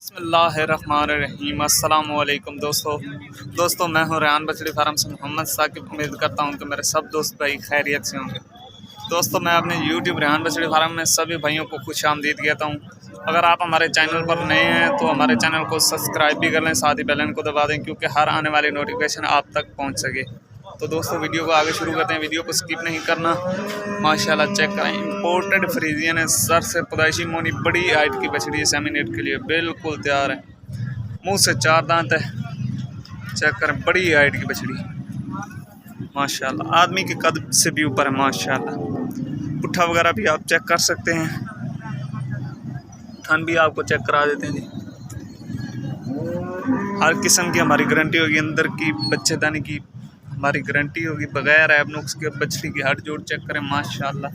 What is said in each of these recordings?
बिस्मिल्लाहिर्रहमानिर्रहीम। अस्सलामुअलैकुम दोस्तों मैं हूं रेहान बछड़ी फार्म से मोहम्मद साकिब। उम्मीद करता हूं कि मेरे सब दोस्त भाई खैरियत से होंगे। दोस्तों मैं अपने यूट्यूब रेहान बछड़ी फार्म में सभी भाइयों को खुश आमदीद कहता हूं। अगर आप हमारे चैनल पर नए हैं तो हमारे चैनल को सब्सक्राइब भी कर लें, साथ ही बेल आइकन को दबा दें क्योंकि हर आने वाली नोटिफिकेशन आप तक पहुँच सके। तो दोस्तों वीडियो को आगे शुरू करते हैं। वीडियो को स्किप नहीं करना। माशाल्लाह चेक करें, इंपोर्टेड फ्रीजियन है। सर से पैदाइशी मोनी बड़ी हाइट की बछड़ी है। सेमिनेट के लिए बिल्कुल तैयार है। मुंह से 4 दांत है। चेक करें, बड़ी हाइट की बछड़ी माशाल्लाह, आदमी के कद से भी ऊपर है माशाल्लाह। पुट्ठा वगैरह भी आप चेक कर सकते हैं। थन भी आपको चेक करा देते हैं जी। हर किस्म की हमारी गारंटी होगी। अंदर की बच्चेदानी की हमारी गारंटी होगी। बगैर ऐब नुक्स के बछड़ी की हड जोड़ चेक करें माशाल्लाह,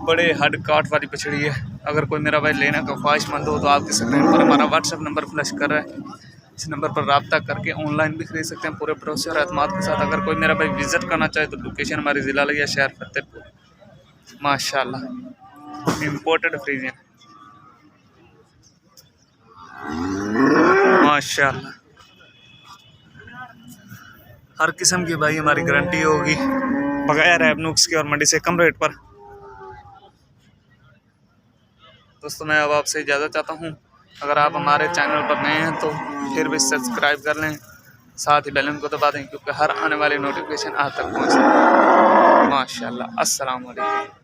बड़े हड काट वाली बछड़ी है। अगर कोई मेरा भाई लेने का ख्वाहिशमंद हो तो आपके स्क्रीन पर हमारा व्हाट्सएप नंबर फ्लैश कर रहा है। इस नंबर पर रब्ता करके ऑनलाइन भी खरीद सकते हैं पूरे भरोसे और एतमाद के साथ। अगर कोई मेरा भाई विजिट करना चाहे तो लोकेशन हमारी ज़िला लिया शहर फतेहपुर। माशाल्लाह इम्पोर्टेड फ्रीजियन माशाल्लाह, हर किस्म की भाई हमारी गारंटी होगी बगैर ऐब नुक्स के और मंडी से कम रेट पर। दोस्तों मैं अब आपसे इजाज़त चाहता हूँ। अगर आप हमारे चैनल पर नए हैं तो फिर भी सब्सक्राइब कर लें, साथ ही बेल आइकन को दबा दें क्योंकि हर आने वाली नोटिफिकेशन आप तक पहुँचे। माशाल्लाह। अस्सलाम वालेकुम।